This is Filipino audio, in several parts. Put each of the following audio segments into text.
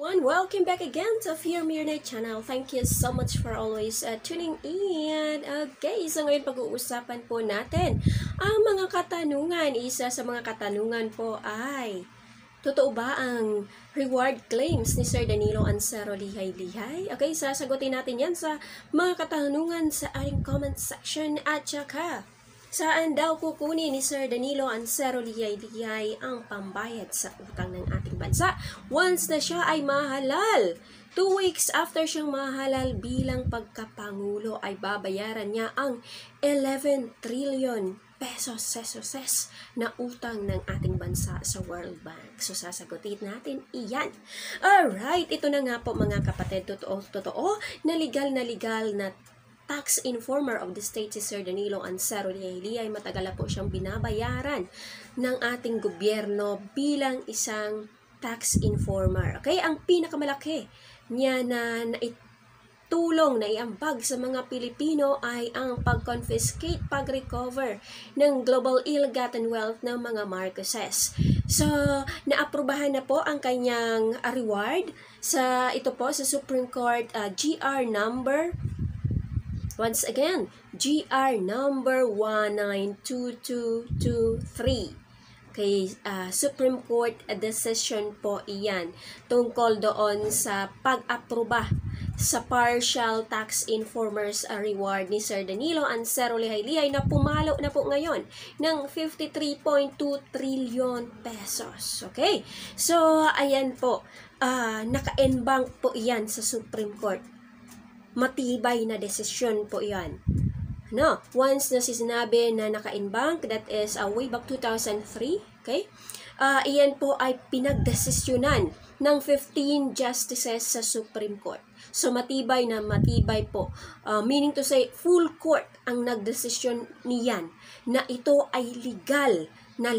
everyone, welcome back again to Fear Mirna channel. Thank you so much for always tuning in. Okay, so ngayon pag-uusapan po natin ang mga katanungan. Isa sa mga katanungan po ay, totoo ba ang reward claims ni Sir Danilo Ancero Lihay-Lihay? Okay, sasagutin natin yan sa mga katanungan sa ating comment section at saka saan daw kukunin ni Sir Danilo Ancero Lihay-Lihay ang pambayad sa utang ng ating bansa once na siya ay mahalal? 2 weeks after siyang mahalal bilang pagkapangulo ay babayaran niya ang 11 trillion pesos na utang ng ating bansa sa World Bank. So sasagutin natin iyan. Alright, ito na nga po mga kapatid, totoo na legal na tax informer of the state si Sir Danilo Ancero Lihay-Lihay. Matagal na po siyang binabayaran ng ating gobyerno bilang isang tax informer. Okay, ang pinakamalaki niya na tulong na iambag sa mga Pilipino ay ang pag-confiscate, pag-recover ng global ill-gotten wealth ng mga Marcoses. So, naaprubahan na po ang kanyang reward sa Supreme Court GR number. Once again, GR number 192223. Okay, Supreme Court decision po iyan tungkol doon sa pag-aproba sa partial tax informers reward ni Sir Danilo Ancero Lihay-Lihay na pumalo na po ngayon ng 53.2 trillion pesos. Okay, so ayan po, naka-enbank po iyan sa Supreme Court. Matibay na desisyon po yan. No, once na sinabi na naka-enbank, that is way back 2003, okay? Iyan po ay pinagdesisyonan ng 15 justices sa Supreme Court. So matibay po. Meaning to say, full court ang nagdesisyon niyan na ito ay legal na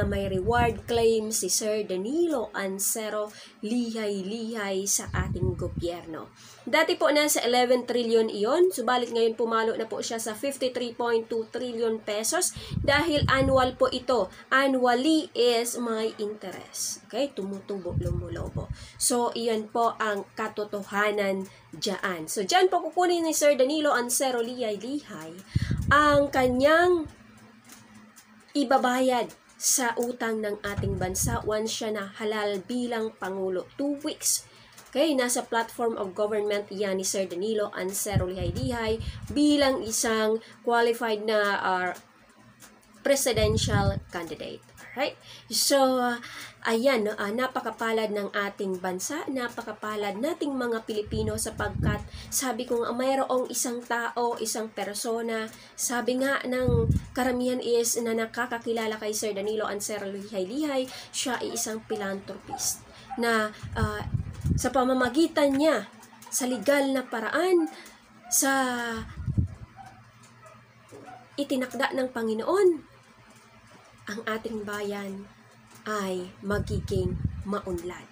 may reward claim si Sir Danilo Ancero Lihay-Lihay sa ating gobyerno. Dati po nasa 11 trillion iyon, subalit ngayon pumalo na po siya sa 53.2 trillion pesos dahil annual po ito. Annually is may interest. Okay, tumutubo, lumulobo. So, iyan po ang katotohanan dyan. So, dyan po kukunin ni Sir Danilo Ancero Lihay-Lihay ang kanyang ibabayad sa utang ng ating bansa once siya na halal bilang Pangulo. 2 weeks. Okay, nasa platform of government yan ni Sir Danilo Ancero Lihay-Lihay bilang isang qualified na presidential candidate. Alright? So, ayan, napakapalad ng ating bansa, napakapalad nating mga Pilipino sapagkat sabi ko nga, mayroong isang tao, isang persona, sabi nga ng karamihan is na nakakakilala kay Sir Danilo Ancero Lihay-Lihay, siya ay isang philanthropist na sa pamamagitan niya, sa legal na paraan, sa itinakda ng Panginoon, ang ating bayan ay magiging maunlad.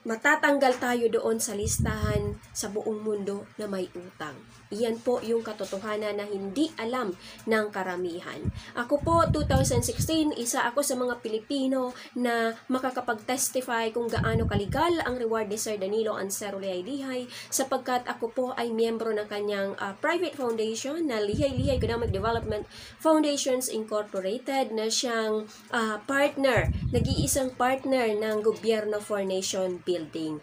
Matatanggal tayo doon sa listahan sa buong mundo na may utang. Iyan po yung katotohanan na hindi alam ng karamihan. Ako po, 2016, isa ako sa mga Pilipino na makakapag-testify kung gaano kaligal ang reward ni Sir Danilo Ancero Lihay-Lihay sapagkat ako po ay miyembro ng kanyang private foundation na Lihay-Lihay Economic Development Foundations Incorporated na siyang partner, nag-iisang partner ng Gobyerno for Nation Building.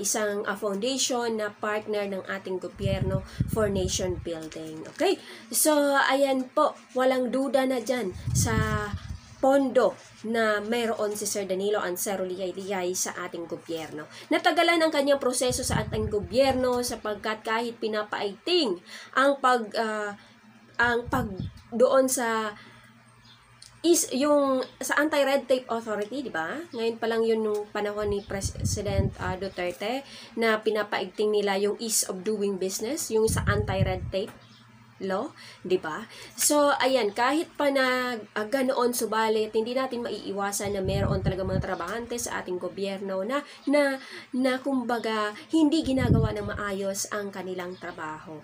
Isang foundation na partner ng ating gobyerno for nation building. Okay? So, ayan po, walang duda na dyan sa pondo na mayroon si Sir Danilo Ancero Lihay-Lihay sa ating gobyerno. Natagalan ang kanyang proseso sa ating gobyerno sapagkat kahit pinapaigting ang doon sa yung sa Anti-Red Tape Authority, di ba? Ngayon pa lang yun nung panahon ni President Duterte na pinapaigting nila yung ease of doing business, yung sa Anti-Red Tape law, di ba? So, ayan, kahit pa na ganoon subalit, hindi natin maiiwasan na meron talaga mga trabahante sa ating gobyerno na kumbaga hindi ginagawa ng maayos ang kanilang trabaho.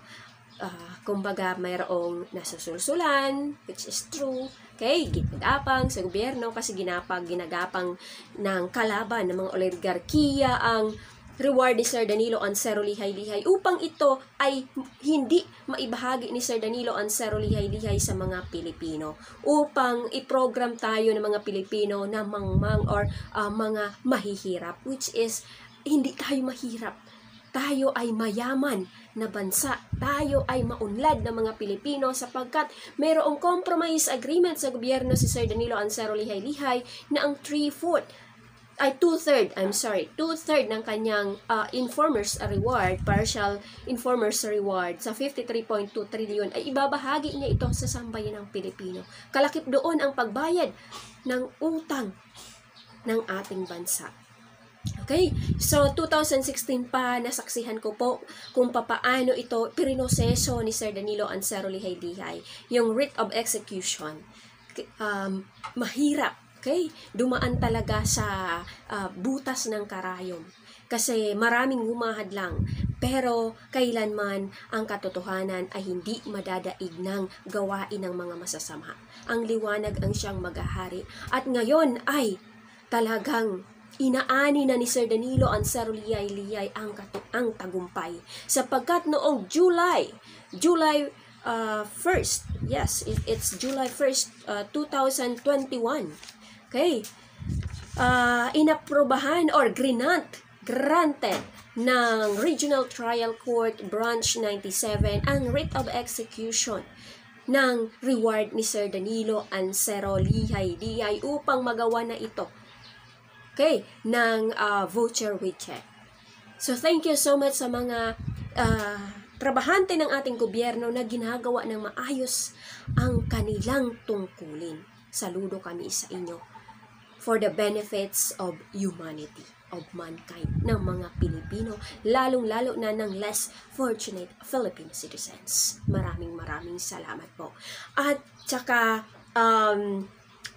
Kumbaga mayroong nasusulsulan, which is true, Okay, ginagapang sa gobyerno kasi ginagapang ng kalaban ng mga oligarkiya ang reward ni Sir Danilo Ansero Lihay-Lihay upang ito ay hindi maibahagi ni Sir Danilo Ansero Lihay-Lihay sa mga Pilipino, upang i-program tayo ng mga Pilipino na mangmang or mga mahihirap, which is hindi tayo mahirap. Tayo ay mayaman na bansa. Tayo ay maunlad ng mga Pilipino sapagkat mayroong compromise agreement sa gobyerno si Sir Danilo Ansero Lihay-Lihay na ang 2/3 ng kanyang informers reward, partial informers reward sa 53.2 trillion ay ibabahagi niya ito sa sambayan ng Pilipino. Kalakip doon ang pagbayad ng utang ng ating bansa. Okay, so 2016 pa nasaksihan ko po kung papaano ito pirinoseso ni Sir Danilo Ansero Lihay-Lihay. Yung writ of execution, mahirap, okay? Dumaan talaga sa butas ng karayom. Kasi maraming humahad lang, pero kailanman ang katotohanan ay hindi madadaig ng gawain ng mga masasama. Ang liwanag ang siyang maghahari. At ngayon ay talagang inaani na ni Sir Danilo Ansero Lihay-Lihay ang tagumpay. Sapagkat noong July 1st, yes, it's July 1st, 2021, okay, inaprobahan or granted ng Regional Trial Court Branch 97 ang writ of execution ng reward ni Sir Danilo Ansero Lihay-Lihay upang magawa na ito, okay, ng voucher with check. So thank you so much sa mga trabahante ng ating gobyerno na ginagawa ng maayos ang kanilang tungkulin. Saludo kami sa inyo for the benefits of humanity, of mankind, ng mga Pilipino, lalong-lalo na ng less fortunate Philippine citizens. Maraming salamat po. At saka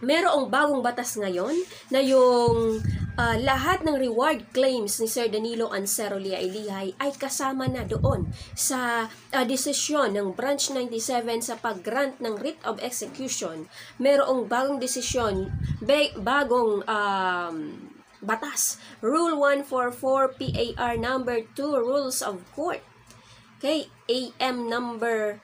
merong bagong batas ngayon na yung lahat ng reward claims ni Sir Danilo Ansero Lihay-Lihay ay kasama na doon sa desisyon ng Branch 97 sa pag-grant ng writ of execution. Merong bagong desisyon, bagong batas, Rule 144 PAR number 2 Rules of Court. Okay, AM number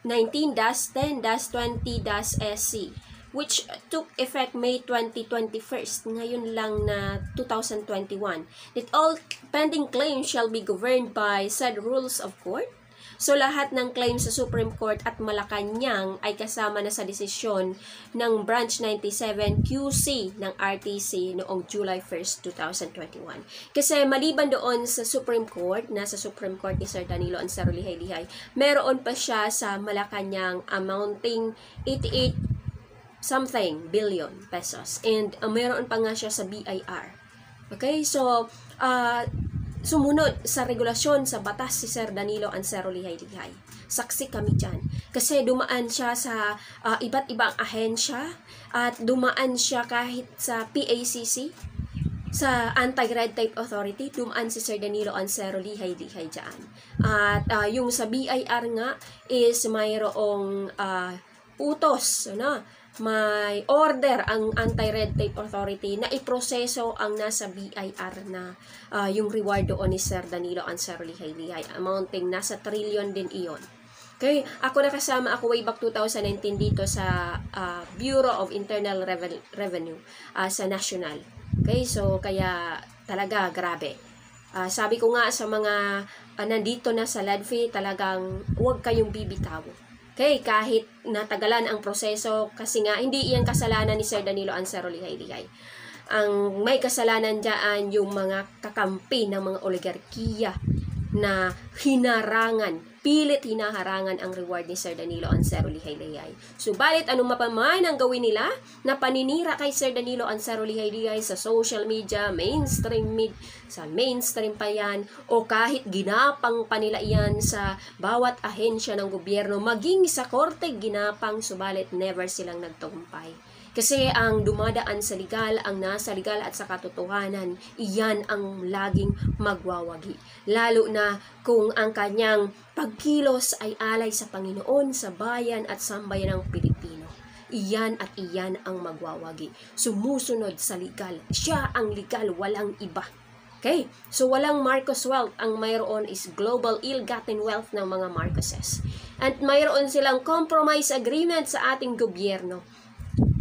19-10-20-SC, which took effect May 2021, ngayon lang na 2021. That all pending claims shall be governed by said rules of court. So lahat ng claims sa Supreme Court at Malacanang ay kasama na sa desisyon ng Branch 97 QC ng RTC noong July 1st, 2021. Kasi maliban doon sa Supreme Court, nasa Supreme Court ni Sir Danilo Ansero Lihay-Lihay, meron pa siya sa Malacanang amounting 88 something billion pesos. And meron pa nga siya sa BIR. Okay, so sumunod sa regulasyon sa batas si Sir Danilo Ansero Lihay-Lihay. Saksi kami dyan. Kasi dumaan siya sa iba't ibang ahensya at dumaan siya kahit sa PACC, sa Anti-Red Tape Authority, dumaan si Sir Danilo Ansero Lihay-Lihay dyan. At yung sa BIR nga is mayroong utos, may order ang Anti-Red Tape Authority na iproseso ang nasa BIR na yung reward doon ni Sir Danilo Ansero Lihay-Lihay, amounting nasa trillion din iyon. Okay, ako nakasama ako way back 2019 dito sa Bureau of Internal Revenue sa National. Okay, so kaya talaga grabe. Sabi ko nga sa mga nandito na sa LADFI, talagang huwag kayong bibitaw. Okay, kahit natagalan ang proseso, kasi nga hindi iyan kasalanan ni Sir Danilo Ansero Lihay-Lihay. Ang may kasalanan diyan yung mga kakampi ng mga oligarkiya na pilit hinaharangan ang reward ni Sir Danilo Ansero Lihay-Lihay. Subalit anong mapaman ang gawin nila na paninira kay Sir Danilo Ansero Lihay-Lihay sa social media, sa mainstream pa yan, o kahit ginapang pa nila yan sa bawat ahensya ng gobyerno, maging sa korte ginapang, subalit never silang nagtagumpay. Kasi ang dumadaan sa legal, ang nasa legal at sa katotohanan, iyan ang laging magwawagi. Lalo na kung ang kanyang pagkilos ay alay sa Panginoon, sa bayan at sambayan ng Pilipino. iyan at iyan ang magwawagi. Sumusunod sa legal. Siya ang legal, walang iba. Okay? So, walang Marcos wealth. Ang mayroon is global ill-gotten wealth ng mga Marcoses. At mayroon silang compromise agreement sa ating gobyerno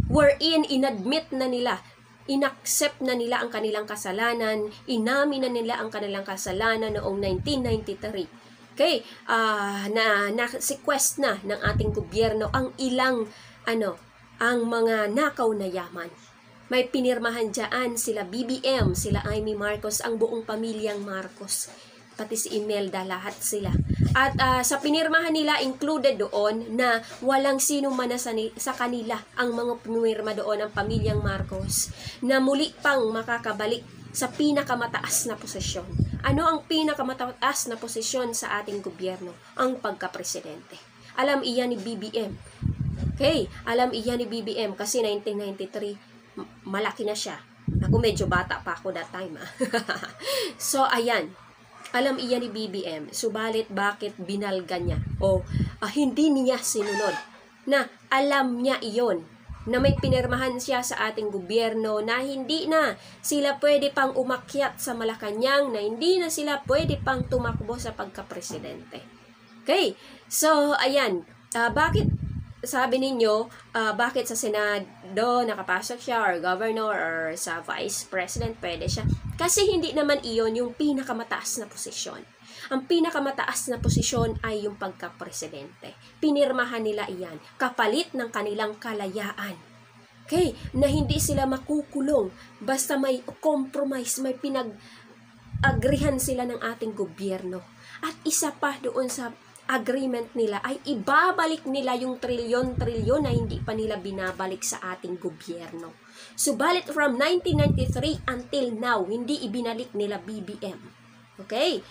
wherein inadmit na nila, inaccept na nila ang kanilang kasalanan, inamin na nila ang kanilang kasalanan noong 1993. Okay? Na-sequest na ng ating gobyerno ang ilang, ang mga nakaw na yaman. May pinirmahan dyan sila BBM, sila Amy Marcos, ang buong pamilyang Marcos. Pati si Imelda, lahat sila. At sa pinirmahan nila, included doon na walang sino man sa kanila ang mga pumirma doon, ang pamilyang Marcos, na muli pang makakabalik sa pinakamataas na posisyon. Ano ang pinakamataas na posisyon sa ating gobyerno? Ang pagkapresidente. Alam iyan ni BBM. Okay, alam iyan ni BBM kasi 1993, malaki na siya. Ako medyo bata pa ako that time. So, ayan. Alam iyan ni BBM. Subalit, bakit binalga niya? O hindi niya sinunod? Na alam niya iyon. Na may pinirmahan siya sa ating gobyerno na hindi na sila pwede pang umakyat sa Malacanang, na hindi na sila pwede pang tumakbo sa pagkapresidente. Okay? So, ayan. Bakit sabi ninyo, bakit sa Senado nakapasok siya, or governor, or sa vice president pwede siya? Kasi hindi naman iyon yung pinakamataas na posisyon. Ang pinakamataas na posisyon ay yung pagkapresidente. Pinirmahan nila iyan, kapalit ng kanilang kalayaan. Okay? Na hindi sila makukulong basta may compromise, may pinag-agrihan sila ng ating gobyerno. At isa pa doon sa agreement nila ay ibabalik nila yung trilyon-trilyon na hindi pa nila binabalik sa ating gobyerno. Subalit from 1993 until now, hindi ibinalik nila BBM. Okay?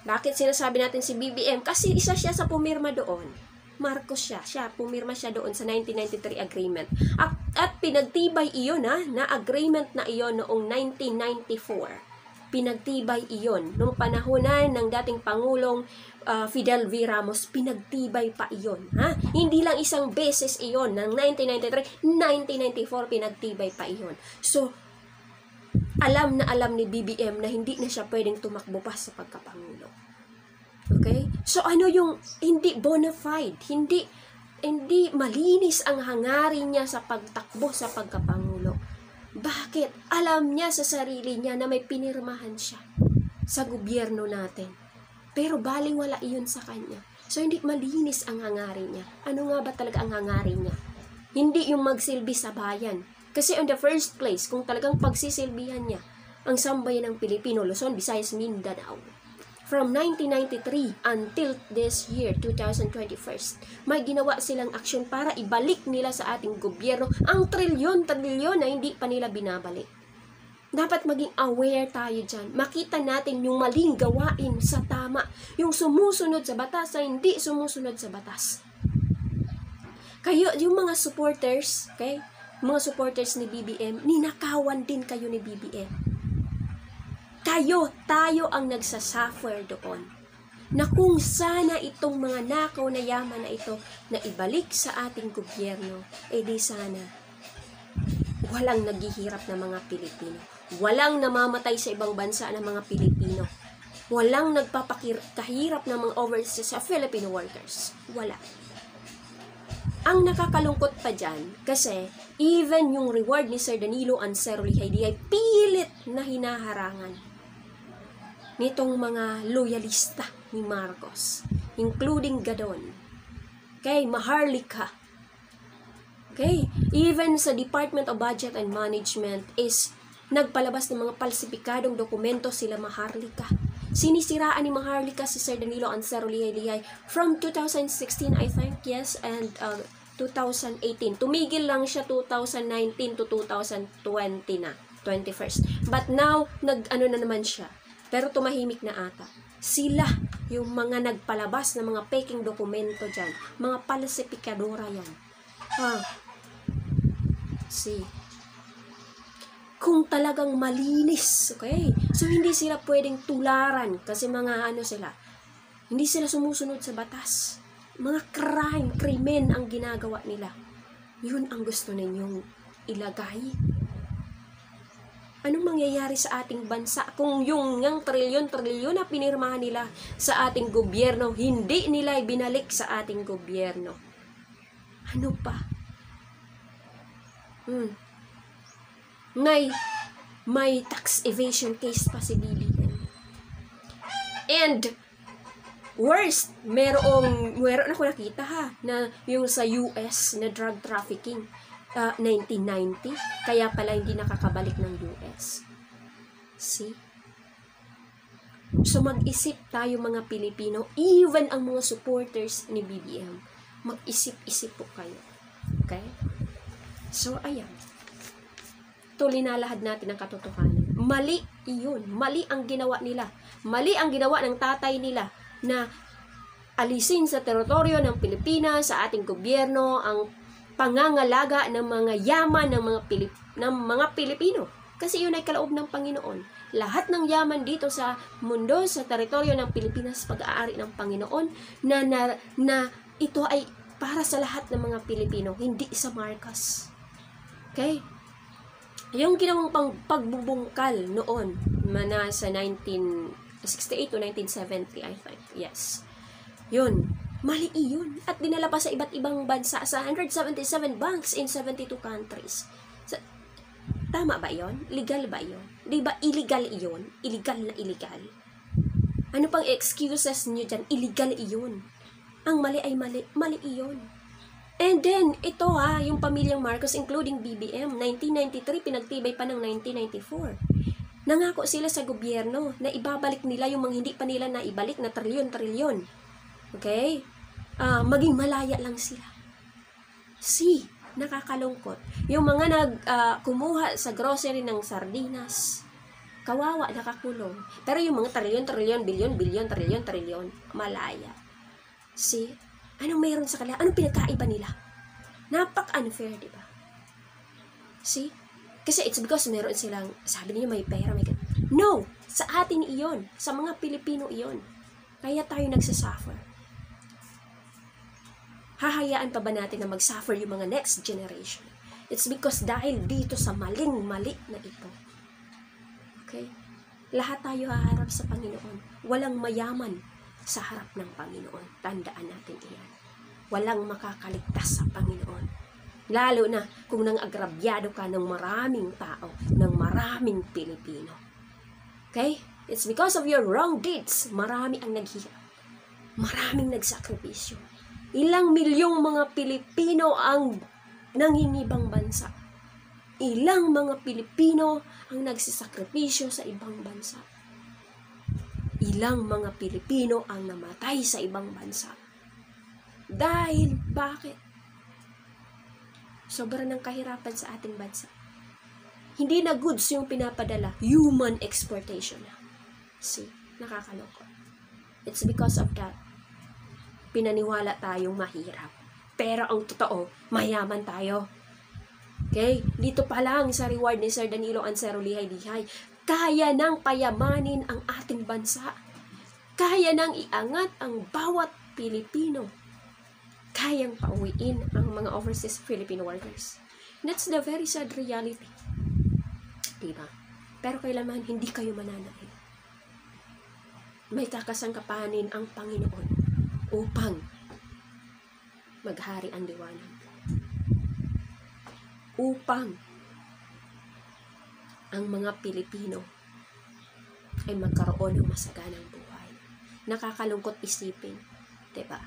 Bakit sinasabi natin si BBM? Kasi isa siya sa pumirma doon. Marcos siya. Pumirma siya doon sa 1993 agreement. At pinagtibay iyon na agreement na iyon noong 1994. Pinagtibay iyon. Nung panahonan ng dating Pangulong Fidel V. Ramos, pinagtibay pa iyon. Hindi lang isang beses iyon. Ng 1993, 1994, pinagtibay pa iyon. So, alam na alam ni BBM na hindi na siya pwedeng tumakbo pa sa pagkapangulo. Okay? So, ano yung hindi bona fide? Hindi malinis ang hangarin niya sa pagtakbo sa pagkapangulo. Bakit? Alam niya sa sarili niya na may pinirmahan siya sa gobyerno natin. Pero balingwala iyon sa kanya. So, hindi malinis ang hangarin niya. Ano nga ba talaga ang hangarin niya? Hindi yung magsilbi sa bayan. Kasi in the first place, kung talagang pagsisilbihan niya ang sambayan ng Pilipino, Luzon, Visayas, Mindanao, from 1993 until this year, 2021, may ginawa silang aksyon para ibalik nila sa ating gobyerno ang trilyon-trilyon na hindi pa nila binabalik. Dapat maging aware tayo dyan. Makita natin yung maling gawain sa tama. Yung sumusunod sa batas sa hindi sumusunod sa batas. Kayo, yung mga supporters, okay? Mga supporters ni BBM, ninakawan din kayo ni BBM. Tayo ang nagsasuffer doon. Na kung sana itong mga nakaw na yaman na ito na ibalik sa ating gobyerno, di sana walang naghihirap na mga Pilipino. Walang namamatay sa ibang bansa ng mga Pilipino. Walang nagpapakahirap ng mga overseas sa Filipino workers. Wala. Ang nakakalungkot pa dyan, kasi even yung reward ni Sir Danilo Ansero Lihay ay pilit na hinaharangan nitong mga loyalista ni Marcos, including Gadon, kay Maharlika. Okay? Even sa Department of Budget and Management is nagpalabas ng mga palsipikadong dokumento sila Maharlika. Sinisiraan ni Maharlika si Sir Danilo Ansero Lihay from 2016, I think, yes, and 2018. Tumigil lang siya 2019 to 2020 na, 21st. But now, nag-ano na naman siya. Pero tumahimik na ata. Sila yung mga nagpalabas ng mga peking dokumento dyan. Mga palsipikadora yan. Kung talagang malinis, okay? So, hindi sila pwedeng tularan kasi mga sila. Hindi sila sumusunod sa batas. Mga krimen ang ginagawa nila. Yun ang gusto ninyong ilagay. Anong mangyayari sa ating bansa kung yung trilyon-trilyon na pinirmahan nila sa ating gobyerno, hindi nila ibinalik sa ating gobyerno? Ano pa? May tax evasion case pa si BBM. And worst, meron ako nakita na yung sa US na drug trafficking, 1990, kaya pala hindi nakakabalik ng US. See? So mag-isip tayo mga Pilipino, even ang mga supporters ni BBM, mag-isip-isip po kayo. Okay? So ayan. Tulinalahad natin ang katotohanan. Mali iyon. Mali ang ginawa nila. Mali ang ginawa ng tatay nila na alisin sa teritoryo ng Pilipinas, sa ating gobyerno, ang pangangalaga ng mga yaman ng mga Pilipino. Kasi yun ay kaloob ng Panginoon. Lahat ng yaman dito sa mundo, sa teritoryo ng Pilipinas, pag-aari ng Panginoon, na ito ay para sa lahat ng mga Pilipino, hindi sa Marcos. Okay? Yung ginawang pagbubungkal noon, sa 1968 to 1970, I think. Yes. Yun. Mali iyon. At dinala pa sa iba't ibang bansa, sa 177 banks in 72 countries. Tama ba yon? Legal ba yon? Di ba illegal iyon? Illegal na illegal. Ano pang excuses nyo dyan? Illegal iyon. Ang mali ay mali. Mali iyon. And then, ito yung pamilyang Marcos, including BBM, 1993, pinagtibay pa ng 1994. Nangako sila sa gobyerno na ibabalik nila yung mga hindi pa nila na ibalik na trilyon-trilyon. Okay? Maging malaya lang sila. Nakakalungkot. Yung mga kumuha sa grocery ng sardinas, kawawa, nakakulong. Pero yung mga trilyon, bilyon, malaya. Anong mayroon sa kanila? Anong pinagkaiba nila? Napak-unfair, di ba? Kasi it's because meron silang, sabi niyo may pera, may ganun. No! Sa atin iyon. Sa mga Pilipino iyon. Kaya tayo nagsasuffer. Hahayaan pa ba natin na mag-suffer yung mga next generation? It's because dahil dito sa maling-mali na ito. Okay? Lahat tayo haharap sa Panginoon. Walang mayaman sa harap ng Panginoon. Tandaan natin iyan. Walang makakaligtas sa Panginoon. Lalo na kung nang-agrabyado ka ng maraming tao, ng maraming Pilipino. Okay? It's because of your wrong deeds. Marami ang naghihirap. Maraming nagsakripisyo. Ilang milyong mga Pilipino ang nangingibang bansa. Ilang mga Pilipino ang nagsisakripisyo sa ibang bansa. Ilang mga Pilipino ang namatay sa ibang bansa. Dahil, bakit? Sobra ng kahirapan sa ating bansa. Hindi na goods yung pinapadala. Human exportation na. Nakakaloko. It's because of that. Pinaniwala tayong mahirap. Pero ang totoo, mayaman tayo. Okay? Dito pa lang sa reward ni Sir Danilo Ansero Lihay-Lihay, kaya nang payamanin ang ating bansa. Kaya nang iangat ang bawat Pilipino. Kayang pauwiin ang mga overseas Filipino workers. That's the very sad reality. Diba? Pero kailangan hindi kayo mananaig. May kakasangkapanin ang Panginoon upang maghari ang liwanag. Upang ang mga Pilipino ay magkaroon ng masaganang buhay. Nakakalungkot isipin, diba?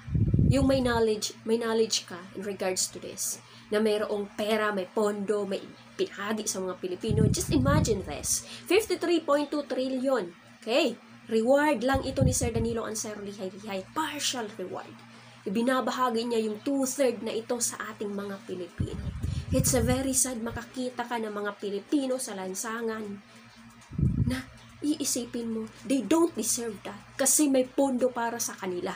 Yung may knowledge ka in regards to this, na mayroong pera, may pondo, may pinahagi sa mga Pilipino. Just imagine this. 53.2 trillion. Okay? Reward lang ito ni Sir Danilo Ansero Lihay-Lihay. Partial reward. Ibinabahagi niya yung 2/3 na ito sa ating mga Pilipino. It's a very sad makakita ka ng mga Pilipino sa lansangan na iisipin mo, they don't deserve that kasi may pondo para sa kanila.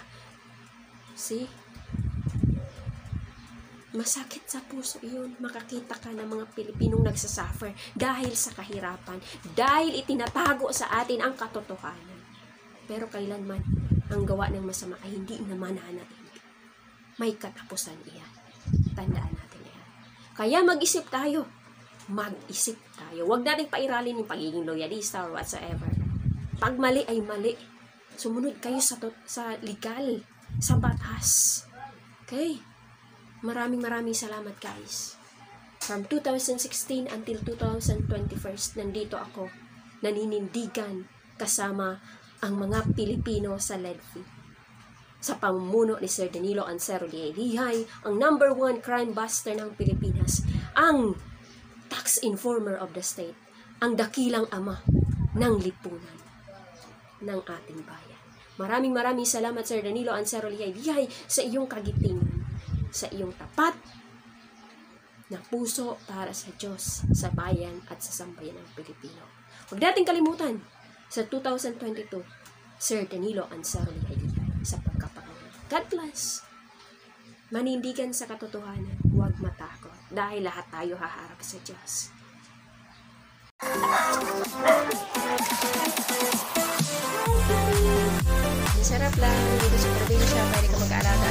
Masakit sa puso yun. Makakita ka ng mga Pilipinong nagsasuffer dahil sa kahirapan, dahil itinatago sa atin ang katotohanan. Pero kailanman, ang gawa ng masama ay hindi naman nananaig. May katapusan iyan. Tandaan natin yan. Kaya mag-isip tayo. Mag-isip tayo. Huwag nating pairalin yung pagiging loyalista or whatsoever. Pag mali ay mali. Sumunod kayo sa legal, sa batas. Okay? Maraming salamat guys. From 2016 until 2021, nandito ako, naninindigan kasama ang mga Pilipino sa LEDFI. Sa pamumuno ni Sir Danilo Ancero Liay, ang #1 crime buster ng Pilipinas, ang tax informer of the state, ang dakilang ama ng lipunan ng ating bayan. Maraming salamat Sir Danilo Ancero Liay sa iyong kagitingan, sa iyong tapat na puso para sa Diyos, sa bayan at sa sambayan ng Pilipino. Huwag nating kalimutan sa 2022, Sir Danilo Ancero Liay sa pagkapangunan. God bless. Manindigan sa katotohanan, huwag matakot, dahil lahat tayo haharap sa Diyos. Ang sarap lang, dito sa probinsya, pwede ka mag-aalaga